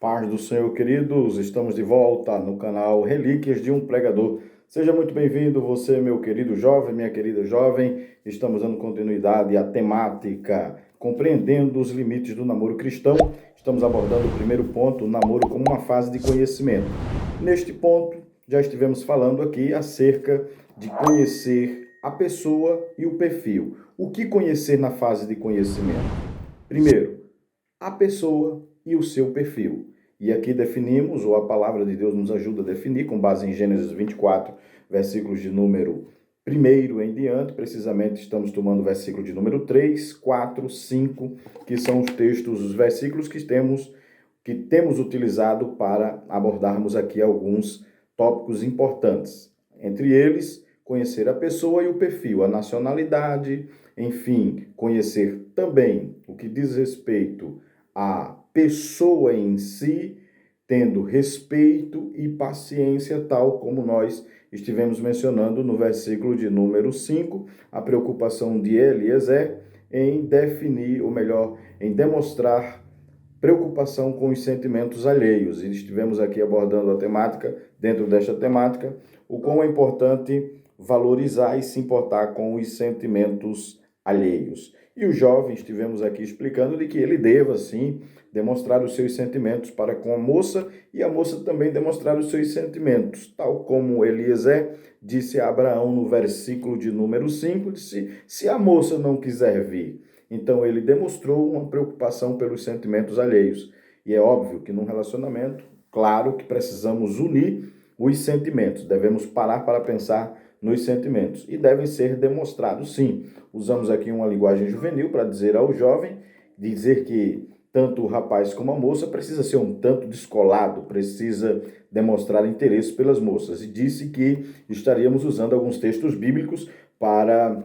Paz do Senhor, queridos, estamos de volta no canal Relíquias de um Pregador. Seja muito bem-vindo, você, meu querido jovem, minha querida jovem. Estamos dando continuidade à temática Compreendendo os Limites do Namoro Cristão. Estamos abordando o primeiro ponto, o namoro como uma fase de conhecimento. Neste ponto, já estivemos falando aqui acerca de conhecer a pessoa e o perfil. O que conhecer na fase de conhecimento? Primeiro, a pessoa e o seu perfil. E aqui definimos, ou a palavra de Deus nos ajuda a definir, com base em Gênesis 24, versículos de número 1 em diante, precisamente estamos tomando o versículo de número 3, 4, 5, que são os textos, os versículos que temos utilizado para abordarmos aqui alguns tópicos importantes. Entre eles, conhecer a pessoa e o perfil, a nacionalidade, enfim, conhecer também o que diz respeito à pessoa em si, tendo respeito e paciência, tal como nós estivemos mencionando no versículo de número 5, a preocupação de Eliezer em definir, ou melhor, em demonstrar preocupação com os sentimentos alheios. E estivemos aqui abordando a temática, dentro desta temática, o quão é importante valorizar e se importar com os sentimentos alheios. E o jovem, estivemos aqui explicando de que ele deva, sim, demonstrar os seus sentimentos para com a moça e a moça também demonstrar os seus sentimentos, tal como Eliezer disse a Abraão no versículo de número 5, disse, se a moça não quiser vir. Então ele demonstrou uma preocupação pelos sentimentos alheios. E é óbvio que num relacionamento, claro que precisamos unir os sentimentos, devemos parar para pensar nos sentimentos e devem ser demonstrados, sim. Usamos aqui uma linguagem juvenil para dizer ao jovem, dizer que tanto o rapaz como a moça precisa ser um tanto descolado, precisa demonstrar interesse pelas moças. E disse que estaríamos usando alguns textos bíblicos para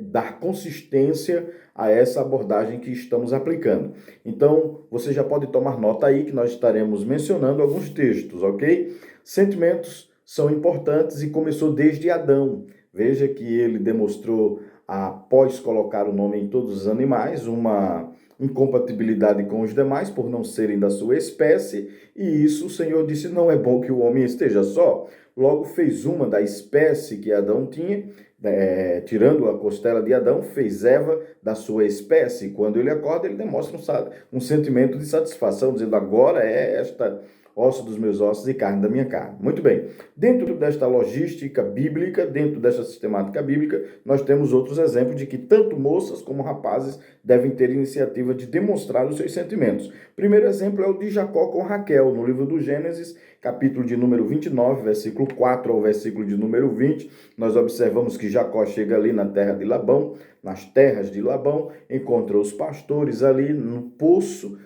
dar consistência a essa abordagem que estamos aplicando. Então, você já pode tomar nota aí que nós estaremos mencionando alguns textos, ok? Sentimentos são importantes e começou desde Adão. Veja que ele demonstrou, após colocar o nome em todos os animais, uma incompatibilidade com os demais por não serem da sua espécie, e isso o Senhor disse, não é bom que o homem esteja só. Logo fez uma da espécie que Adão tinha, tirando a costela de Adão, fez Eva da sua espécie. Quando ele acorda, ele demonstra um sentimento de satisfação, dizendo, agora é esta osso dos meus ossos e carne da minha carne. Muito bem. Dentro desta logística bíblica, dentro desta sistemática bíblica, nós temos outros exemplos de que tanto moças como rapazes devem ter iniciativa de demonstrar os seus sentimentos. Primeiro exemplo é o de Jacó com Raquel, no livro do Gênesis, capítulo de número 29, versículo 4 ao versículo de número 20, nós observamos que Jacó chega ali na terra de Labão, nas terras de Labão, encontra os pastores ali no poço,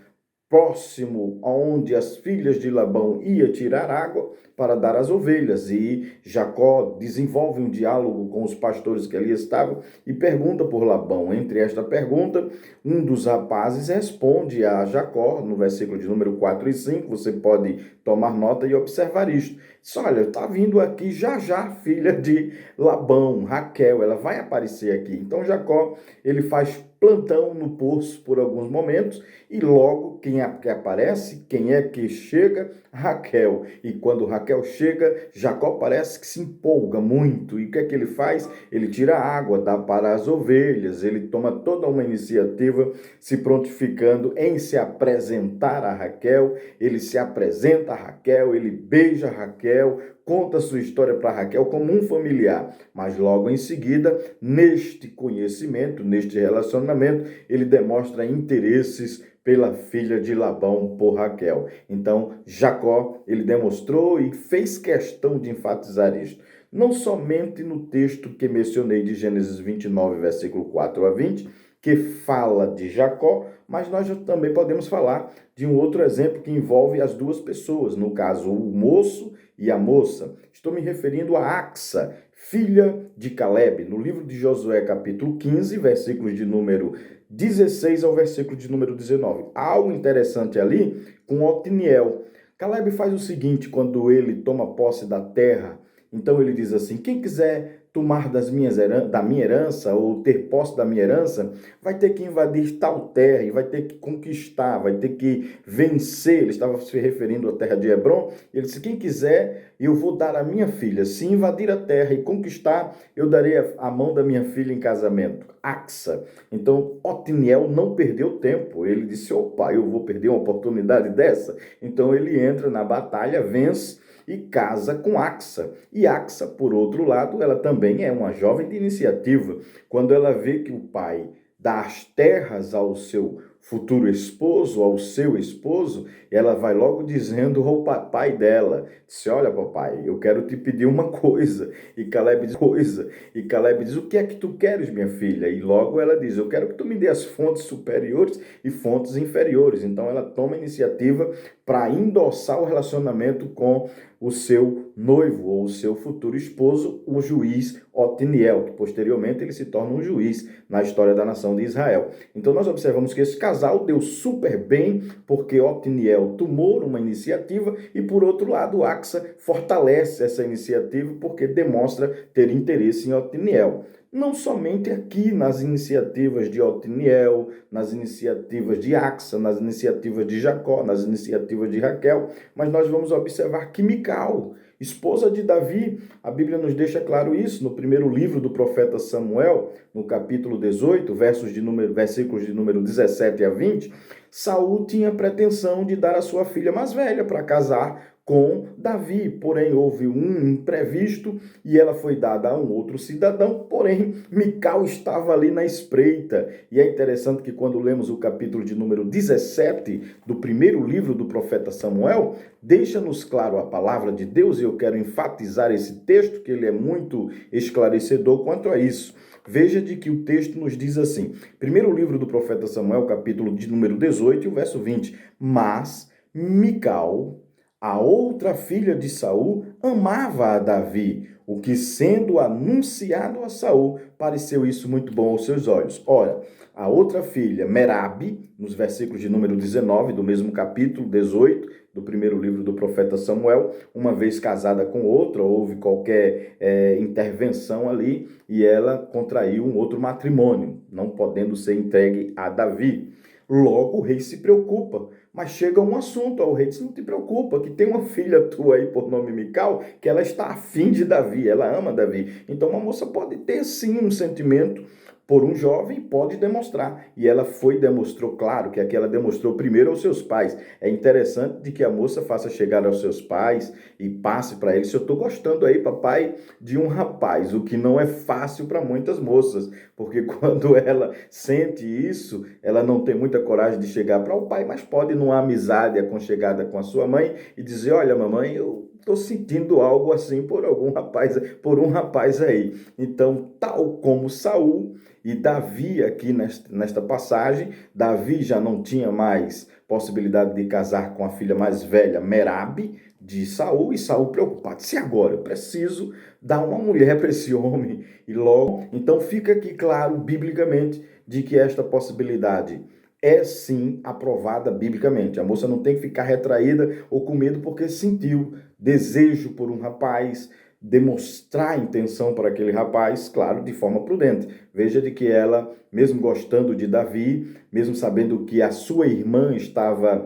próximo aonde as filhas de Labão iam tirar água para dar às ovelhas. E Jacó desenvolve um diálogo com os pastores que ali estavam e pergunta por Labão. Entre esta pergunta, um dos rapazes responde a Jacó, no versículo de número 4 e 5, você pode tomar nota e observar isto. Diz, olha, está vindo aqui já filha de Labão, Raquel, ela vai aparecer aqui. Então Jacó, ele faz plantão no poço por alguns momentos e logo quem é que aparece? Quem é que chega? Raquel. E quando Raquel chega, Jacó parece que se empolga muito. E o que é que ele faz? Ele tira água, dá para as ovelhas, ele toma toda uma iniciativa se prontificando em se apresentar a Raquel, ele se apresenta a Raquel, ele beija a Raquel, conta sua história para Raquel como um familiar, mas logo em seguida, neste conhecimento, neste relacionamento, ele demonstra interesses pela filha de Labão por Raquel. Então, Jacó, ele demonstrou e fez questão de enfatizar isto. Não somente no texto que mencionei de Gênesis 29, versículo 4 a 20, que fala de Jacó, mas nós também podemos falar de um outro exemplo que envolve as duas pessoas, no caso, o moço e a moça. Estou me referindo a Axa, filha de Caleb, no livro de Josué, capítulo 15, versículos de número 16 ao versículo de número 19. Há algo interessante ali com Otiniel. Caleb faz o seguinte, quando ele toma posse da terra, então ele diz assim, quem quiser tomar da minha herança ou ter posse da minha herança, vai ter que invadir tal terra e vai ter que conquistar, vai ter que vencer. Ele estava se referindo à terra de Hebron. Ele disse: quem quiser, eu vou dar a minha filha. Se invadir a terra e conquistar, eu darei a mão da minha filha em casamento. Axa. Então, Otiniel não perdeu tempo. Ele disse: opa, eu vou perder uma oportunidade dessa? Então, ele entra na batalha, vence e casa com Axa. E Axa, por outro lado, ela também é uma jovem de iniciativa. Quando ela vê que o pai dá as terras ao seu futuro esposo, ao seu esposo, ela vai logo dizendo ao papai dela, disse: olha, papai, eu quero te pedir uma coisa. E Caleb diz: o que é que tu queres, minha filha? E logo ela diz: eu quero que tu me dê as fontes superiores e fontes inferiores. Então ela toma iniciativa para endossar o relacionamento com o seu noivo ou o seu futuro esposo, o juiz Otiniel, que posteriormente ele se torna um juiz na história da nação de Israel. Então nós observamos que esse casal deu super bem, porque Otiniel tomou uma iniciativa e, por outro lado, Axa fortalece essa iniciativa porque demonstra ter interesse em Otiniel. Não somente aqui nas iniciativas de Otiniel, nas iniciativas de Axa, nas iniciativas de Jacó, nas iniciativas de Raquel, mas nós vamos observar que Mical, esposa de Davi, a Bíblia nos deixa claro isso no primeiro livro do profeta Samuel, no capítulo 18, versículos de número 17 a 20, Saul tinha pretensão de dar a sua filha mais velha para casar com Davi, porém houve um imprevisto e ela foi dada a um outro cidadão, porém Mical estava ali na espreita. E é interessante que quando lemos o capítulo de número 17 do primeiro livro do profeta Samuel, deixa-nos claro a palavra de Deus, e eu quero enfatizar esse texto, que ele é muito esclarecedor quanto a isso. Veja de que o texto nos diz assim, primeiro livro do profeta Samuel, capítulo de número 18 e o verso 20, mas Mical, a outra filha de Saul, amava a Davi, o que, sendo anunciado a Saul, pareceu isso muito bom aos seus olhos. Ora, a outra filha, Merabe, nos versículos de número 19 do mesmo capítulo 18 do primeiro livro do profeta Samuel, uma vez casada com outra, houve qualquer intervenção ali e ela contraiu um outro matrimônio, não podendo ser entregue a Davi. Logo o rei se preocupa, mas chega um assunto ao rei, diz: não te preocupa, que tem uma filha tua aí por nome Mical, que ela está afim de Davi, ela ama Davi. Então uma moça pode ter sim um sentimento por um jovem, pode demonstrar. E ela demonstrou, claro, que aqui ela demonstrou primeiro aos seus pais. É interessante de que a moça faça chegar aos seus pais e passe para eles: se eu estou gostando aí, papai, de um rapaz, o que não é fácil para muitas moças, porque quando ela sente isso, ela não tem muita coragem de chegar para o pai, mas pode, numa amizade aconchegada com a sua mãe, e dizer: olha, mamãe, eu estou sentindo algo assim por um rapaz aí. Então, tal como Saul e Davi aqui nesta passagem, Davi já não tinha mais possibilidade de casar com a filha mais velha, Merabe, de Saul, e Saul preocupado: se agora eu preciso dar uma mulher para esse homem, e logo, então fica aqui claro biblicamente de que esta possibilidade é sim aprovada biblicamente. A moça não tem que ficar retraída ou com medo porque sentiu desejo por um rapaz, demonstrar intenção para aquele rapaz, claro, de forma prudente. Veja de que ela, mesmo gostando de Davi, mesmo sabendo que a sua irmã estava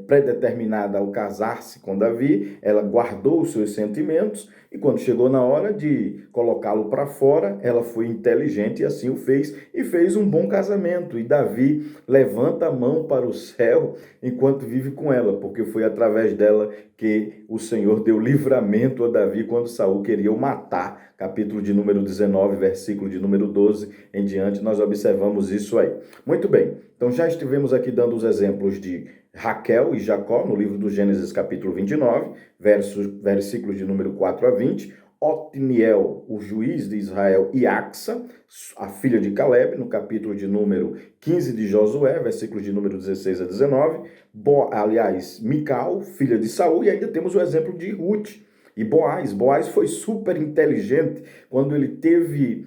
predeterminada ao casar-se com Davi, ela guardou os seus sentimentos e quando chegou na hora de colocá-lo para fora, ela foi inteligente e assim o fez, e fez um bom casamento. E Davi levanta a mão para o céu enquanto vive com ela, porque foi através dela que o Senhor deu livramento a Davi quando Saul queria o matar. Capítulo de número 19, versículo de número 12 em diante, nós observamos isso aí. Muito bem, então já estivemos aqui dando os exemplos de Raquel e Jacó, no livro do Gênesis, capítulo 29, versículos de número 4 a 20, Otiniel, o juiz de Israel, e Axa, a filha de Caleb, no capítulo de número 15 de Josué, versículos de número 16 a 19, Mical, filha de Saul, e ainda temos o exemplo de Ruth e Boaz. Boaz foi super inteligente quando ele teve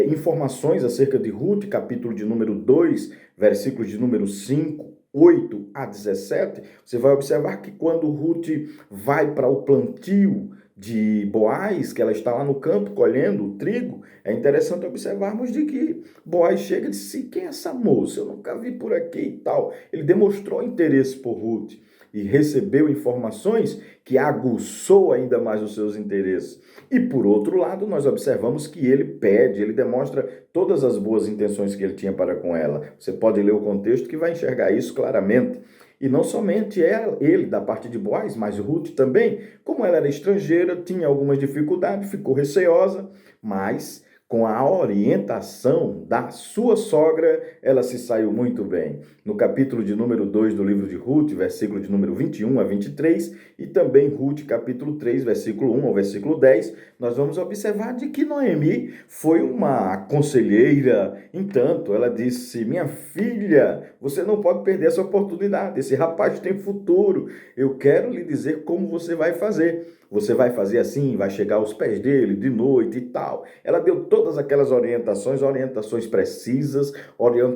informações acerca de Ruth, capítulo de número 2, versículos de número 5 8 a 17, você vai observar que quando Ruth vai para o plantio de Boaz, que ela está lá no campo colhendo o trigo, é interessante observarmos de que Boaz chega e disse: quem é essa moça? Eu nunca vi por aqui e tal. Ele demonstrou interesse por Ruth e recebeu informações que aguçou ainda mais os seus interesses. E por outro lado, nós observamos que ele pede, ele demonstra todas as boas intenções que ele tinha para com ela. Você pode ler o contexto que vai enxergar isso claramente. E não somente ele, da parte de Boaz, mas Ruth também, como ela era estrangeira, tinha algumas dificuldades, ficou receosa, mas com a orientação da sua sogra, ela se saiu muito bem. No capítulo de número 2 do livro de Ruth, versículo de número 21 a 23, e também Ruth, capítulo 3, versículo 1 ao versículo 10, nós vamos observar de que Noemi foi uma conselheira. Entanto, ela disse: minha filha, você não pode perder essa oportunidade, esse rapaz tem futuro, eu quero lhe dizer como você vai fazer. Você vai fazer assim, vai chegar aos pés dele de noite e tal. Ela deu todas aquelas orientações precisas,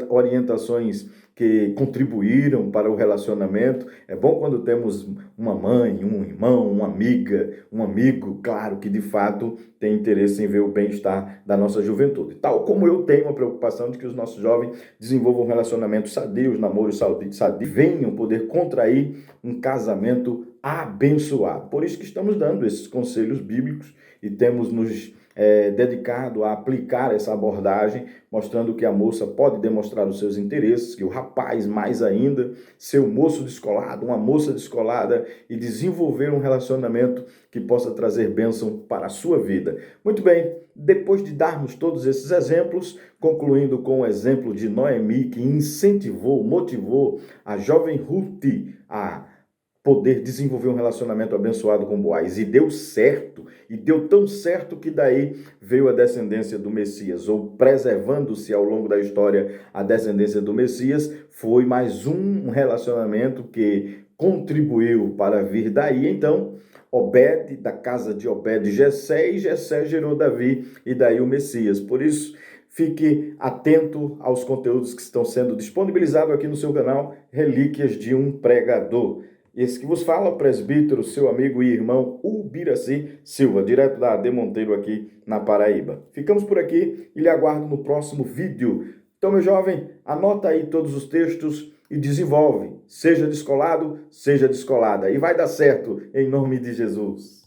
orientações que contribuíram para o relacionamento. É bom quando temos uma mãe, um irmão, uma amiga, um amigo, claro, que de fato tem interesse em ver o bem-estar da nossa juventude. Tal como eu tenho a preocupação de que os nossos jovens desenvolvam relacionamentos sadios, namoros sadios, venham poder contrair um casamento abençoado. Por isso que estamos dando esses conselhos bíblicos e temos nos dedicado a aplicar essa abordagem, mostrando que a moça pode demonstrar os seus interesses, que o rapaz, mais ainda, ser um moço descolado, uma moça descolada e desenvolver um relacionamento que possa trazer bênção para a sua vida. Muito bem, depois de darmos todos esses exemplos, concluindo com o exemplo de Noemi, que incentivou, motivou a jovem Ruth a poder desenvolver um relacionamento abençoado com Boaz. E deu certo, e deu tão certo que daí veio a descendência do Messias, ou preservando-se ao longo da história a descendência do Messias, foi mais um relacionamento que contribuiu para vir daí. Então, Obed, da casa de Obed, Jessé, e Jessé gerou Davi, e daí o Messias. Por isso, fique atento aos conteúdos que estão sendo disponibilizados aqui no seu canal, Relíquias de um Pregador. Esse que vos fala, presbítero, seu amigo e irmão Ubiraci Silva, direto da AD Monteiro aqui na Paraíba. Ficamos por aqui e lhe aguardo no próximo vídeo. Então, meu jovem, anota aí todos os textos e desenvolve. Seja descolado, seja descolada. E vai dar certo, em nome de Jesus.